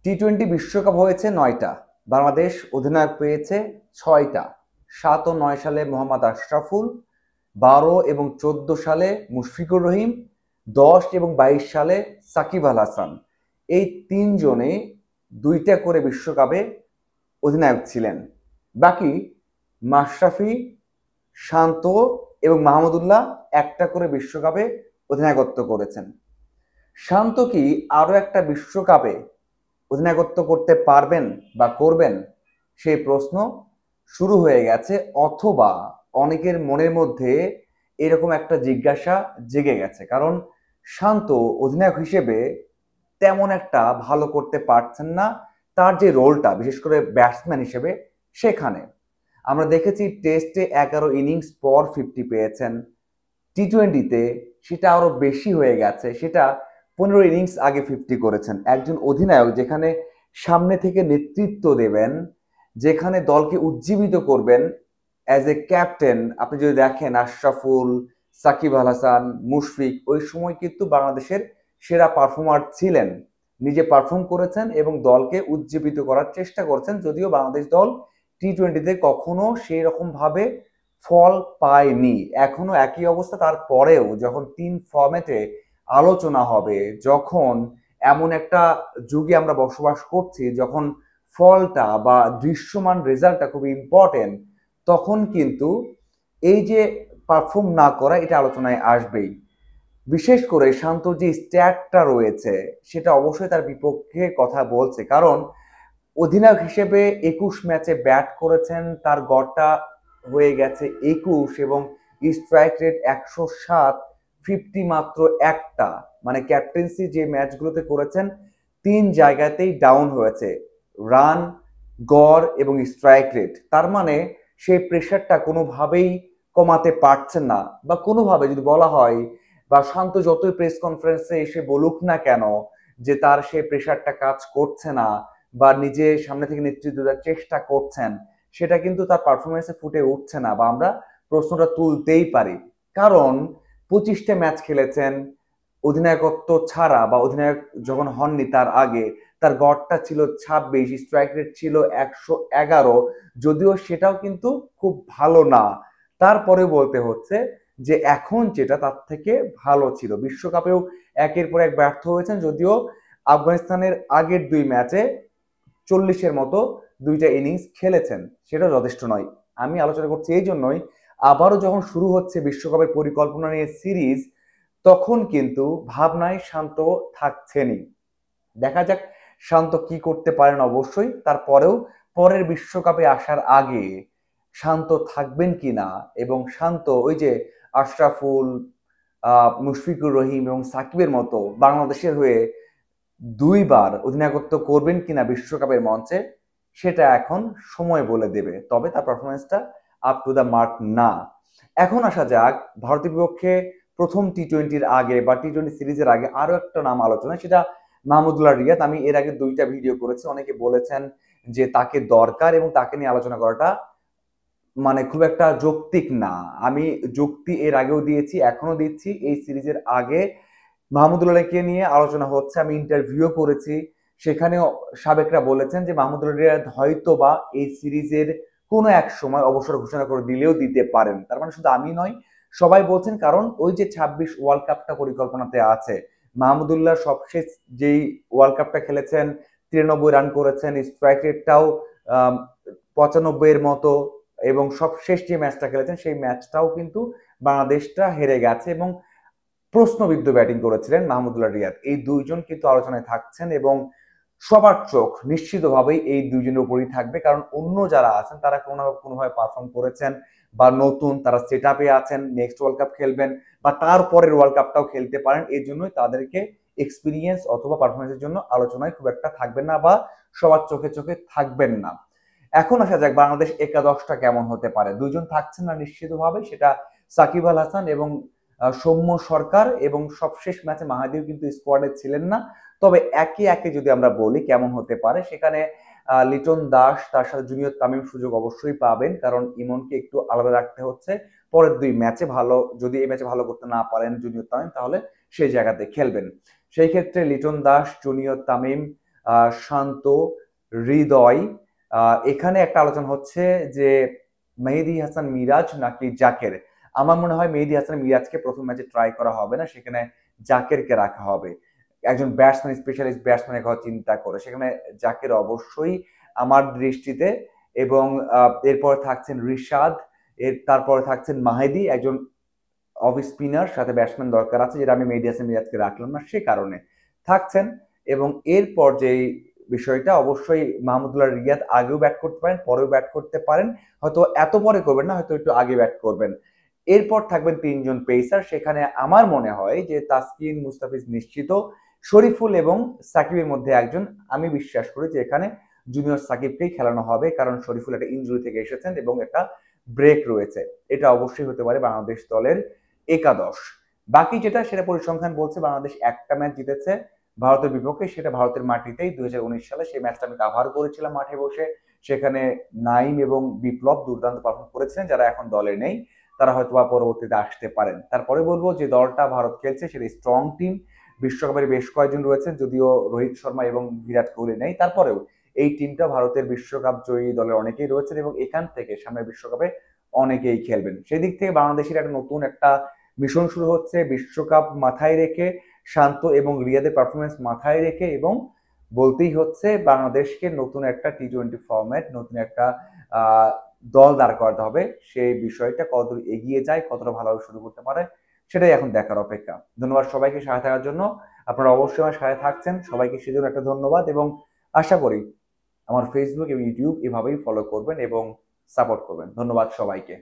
টি-20 বিশ্বকাপ হয়েছে ৯টা, বাংলাদেশ অধিনায়ক পেয়েছে ৬টা। ৭ ও ৯ সালে মোহাম্মদ আশরাফুল, ১২ এবং ১৪ সালে মুশফিকুর রহিম, ১০ এবং ২২ সালে সাকিব আল হাসান। এই তিনজনে ২টা করে বিশ্বকাপে অধিনায়ক ছিলেন। বাকি মাশরাফি, শান্ত এবং মাহমুদুল্লাহ একটা করে বিশ্বকাপে অধিনায়কত্ব করেছেন। শান্ত কি আরো একটা বিশ্বকাপে অধিনায়কত্ব করতে পারবেন বা করবেন, সেই প্রশ্ন শুরু হয়ে গেছে, অথবা অনেকের মনের মধ্যে এরকম একটা জিজ্ঞাসা জেগে গেছে। কারণ শান্ত অধিনায়ক হিসেবে তেমন একটা ভালো করতে পারছেন না, তার যে রোলটা বিশেষ করে ব্যাটসম্যান হিসেবে সেখানে আমরা দেখেছি টেস্টে 11 ইনিংস পর 50 পেয়েছেন, টি-20তে সেটা আরো বেশি হয়ে গেছে, সেটা 15 ইনিংস আগে 50 করেছেন। একজন অধিনায়ক যেখানে সামনে থেকে নেতৃত্ব দেবেন, যেখানে দলকে উজ্জীবিত করবেন অ্যাজ এ ক্যাপ্টেন, আপনি যদি দেখেন আশরাফুল, সাকিব আল হাসান, মুশফিক ওই সময় কিন্তু বাংলাদেশের সেরা পারফর্মার ছিলেন, নিজে পারফর্ম করেছেন এবং দলকে উজ্জীবিত করার চেষ্টা করছেন। যদিও বাংলাদেশ দল টি-20তে কখনো সেই রকম ভাবে ফল পায়নি, এখনো একই অবস্থা। তারপরেও যখন 3 ফরম্যাটে আলোচনা হবে, যখন এমন একটা যুগে আমরা বসবাস করছি, যখন ফলটা বা দৃশ্যমান রেজাল্টটা খুব ইম্পর্টেন্ট, তখন কিন্তু এই যে পারফর্ম না করা এটা আলোচনায় আসবেই। বিশেষ করে শান্তর যে স্ট্যাটটা রয়েছে সেটা অবশ্যই তার বিপক্ষে কথা বলছে। কারণ অধিনায়ক হিসেবে 21 ম্যাচে ব্যাট করেছেন, তার গড়টা হয়ে গেছে 21 এবং স্ট্রাইক রেট 107, 50 মাত্র একটা। মানে ক্যাপ্টেন্সি যে ম্যাচগুলোতে করেছেন 3 জায়গাতেই ডাউন হয়েছে, রান, গড় এবং স্ট্রাইক রেট। তার মানে সেই প্রেশারটা কোনোভাবেই কমাতে পারছেন না, বা কোনোভাবে যদি বলা হয় বা শান্ত যতই প্রেস কনফারেন্সে এসে বলুক না কেন যে তার সেই প্রেশারটা কাজ করছে না বা নিজে সামনে থেকে নেতৃত্ব দেওয়ার চেষ্টা করছেন, সেটা কিন্তু তার পারফরমেন্সে ফুটে উঠছে না, বা আমরা প্রশ্নটা তুলতেই পারি। কারণ 25টা ম্যাচ খেলেছেন অধিনায়কত্ব ছাড়া, বা অধিনায়ক যখন হননি তার আগে তার গড়টা ছিল 26, স্ট্রাইক রেট ছিল 111, যদিও সেটাও কিন্তু খুব ভালো না। তারপরে বলতে হচ্ছে যে এখন যেটা তার থেকে ভালো ছিল। বিশ্বকাপেও একের পর এক ব্যর্থ হয়েছেন, যদিও আফগানিস্তানের আগের 2 ম্যাচে 40-এর মতো 2টা ইনিংস খেলেছেন, সেটাও যথেষ্ট নয়। আমি আলোচনা করছি এই জন্যই, আবারও যখন শুরু হচ্ছে বিশ্বকাপের পরিকল্পনা নিয়ে সিরিজ, তখন কিন্তু ভাবনায় শান্ত থাকছেনই। দেখা যাক শান্ত কি করতে পারেন। অবশ্যই তারপরেও পরের বিশ্বকাপে আসার আগে শান্ত থাকবেন কিনা, এবং শান্ত ওই যে আশরাফুল, মুশফিকুর রহিম এবং সাকিবের মতো বাংলাদেশের হয়ে 2বার অধিনায়কত্ব করবেন কিনা বিশ্বকাপের মঞ্চে, সেটা এখন সময় বলে দেবে। তবে তার পারফরমেন্সটা আপ টু দ্য মার্ক না। এখন আসা যাক ভারতের বিপক্ষে প্রথম টি-20-র আগে বা টি-20 সিরিজের আগে আরো একটা নাম আলোচনা, সেটা মাহমুদুল্লাহ রিয়াদ। আমি এর আগে 2টা ভিডিও করেছি, অনেকে বলেছেন যে তাকে দরকার এবং তাকে নিয়ে আলোচনা করাটা মানে খুব একটা যৌক্তিক না। আমি যুক্তি এর আগেও দিয়েছি, এখনো দিচ্ছি। এই সিরিজের আগে মাহমুদুল্লাহকে নিয়ে আলোচনা হচ্ছে, আমি ইন্টারভিউ করেছি, সেখানেও সাবেকরা বলেছেন যে মাহমুদুল্লাহ রিয়াদ হয়তো বা এই সিরিজের কোনো এক সময় অবসর ঘোষণা করে দিলেও দিতে পারেন। তার মানে শুধু আমি নয়, সবাই বলছেন। কারণ ওই যে 26 ওয়ার্ল্ড কাপটা পরিকল্পনাতে আছে, মাহমুদুল্লাহ সবশেষ যেই ওয়ার্ল্ড কাপটা খেলেছেন 93 রান করেছেন, স্ট্রাইক রেটটাও 95-এর মতো, এবং সবশেষ যে ম্যাচটা খেলেছেন সেই ম্যাচটাও কিন্তু বাংলাদেশটা হেরে গেছে, এবং প্রশ্নবিদ্ধ ব্যাটিং করেছিলেন মাহমুদুল্লাহ রিয়াদ। এই 2জন কিন্তু আলোচনায় থাকছেন, এবং সবার চোখ নিশ্চিতভাবেই এই 2জনের উপরই থাকবে। কারণ অন্য যারা আছেন তারা কোনোভাবে পারফর্ম করেছেন বা নতুন, তারা সেট আপে আছেন, নেক্সট ওয়ার্ল্ড কাপ খেলবেন বা তারপরের ওয়ার্ল্ড কাপটাও খেলতে পারেন। এই জন্যই তাদেরকে এক্সপিরিয়েন্স অথবা পারফরমেন্সের জন্য আলোচনায় খুব একটা থাকবেন না, বা সবার চোখে চোখে থাকবেন না। এখন আসা যাক বাংলাদেশ একাদশটা কেমন হতে পারে। 2জন থাকছেন না নিশ্চিতভাবে, সেটা সাকিব আল হাসান এবং সৌম্য সরকার, এবং সবশেষ ম্যাচে মাহাদিও কিন্তু স্কোয়াডে ছিলেন না। তবে একে একে যদি আমরা বলি কেমন হতে পারে, সেখানে লিটন দাস, তার সাথে জুনিয়র তামিম সুযোগ অবশ্যই পাবেন, কারণ ইমনকে একটু আলাদা রাখতে হচ্ছে। পরের 2 ম্যাচে ভালো, যদি এই ম্যাচে ভালো করতে না পারেন জুনিয়র তামিম, তাহলে সেই জায়গাতে খেলবেন। সেই ক্ষেত্রে লিটন দাস, জুনিয়র তামিম, শান্ত, হৃদয়। এখানে একটা আলোচনা হচ্ছে যে মেহেদী হাসান মিরাজ নাকি জাকের। আমার মনে হয় মেহেদী হাসান মিরাজকে প্রথম ম্যাচে ট্রাই করা হবে না, সেখানে জাকেরকে রাখা হবে একজন ব্যাটসম্যান, স্পেশালিস্ট ব্যাটসম্যানের কথা চিন্তা করে। সেখানে জাকের অবশ্যই আমার দৃষ্টিতে, এবং এরপর থাকছেন রিশাদ, তারপরে থাকছেন মাহেদী, একজন অফ স্পিনার সাথে ব্যাটসম্যান দরকার আছে, যেটা আমি মেহেদী হাসান মিরাজকে রাখলাম না সে কারণে থাকছেন। এবং এরপর যে বিষয়টা, অবশ্যই মাহমুদুল্লাহ রিয়াদ আগেও ব্যাট করতে পারেন, পরেও ব্যাট করতে পারেন, হয়তো এত পরে করবেন না, হয়তো একটু আগে ব্যাট করবেন। এরপর থাকবেন তিনজন পেসার, সেখানে আমার মনে হয় যে তাসকিন, মুস্তাফিজ নিশ্চিত, শরীফুল এবং সাকিবের মধ্যে একজন। আমি বিশ্বাস করি যে এখানে জুনিয়র সাকিবকেই খেলানো হবে, কারণ শরীফুল একটা ইনজুরি থেকে এসেছেন এবং একটা ব্রেক রয়েছে। এটা অবশ্যই হতে পারে বাংলাদেশ দলের একাদশ। বাকি যেটা, সেটা পরিসংখ্যান বলছে বাংলাদেশ একটা ম্যাচ জিতেছে ভারতের বিপক্ষে, সেটা ভারতের মাটিতেই 2019 সালে। সেই ম্যাচটা আমি কাভার করেছিলাম মাঠে বসে। সেখানে নাইম এবং বিপ্লব দুর্দান্ত পারফর্ম করেছিলেন, যারা এখন দলে নেই, তারা হয়তো বা পরবর্তীতে আসতে পারেন। তারপরে বলবো যে দলটা ভারত খেলছে সেটা স্ট্রং টিম, বিশ্বকাপের বেশ কয়েকজন রয়েছেন, যদিও রোহিত শর্মা এবং বিরাট কোহলি নেই, তারপরেও এই টিমটা ভারতের বিশ্বকাপ জয়ী দলের অনেকেই রয়েছেন এবং এখান থেকে সামনের বিশ্বকাপে অনেকেই খেলবেন। সেদিক থেকে বাংলাদেশের একটা নতুন একটা মিশন শুরু হচ্ছে, বিশ্বকাপ মাথায় রেখে, শান্ত এবং রিয়াদের পারফরমেন্স মাথায় রেখে, এবং বলতেই হচ্ছে বাংলাদেশকে নতুন একটা টি-20 ফরম্যাট, নতুন একটা দল দাঁড় করাতে হবে। সেই বিষয়টা কতদূর এগিয়ে যায়, কতটা ভালোভাবে শুরু করতে পারে, সেটাই এখন দেখার অপেক্ষা। ধন্যবাদ সবাইকে সাথে থাকার জন্য। আপনারা অবশ্যই আমার সাথে থাকছেন, সবাইকে সেজন্য একটা ধন্যবাদ, এবং আশা করি আমার ফেসবুক এবং ইউটিউব এভাবেই ফলো করবেন এবং সাপোর্ট করবেন। ধন্যবাদ সবাইকে।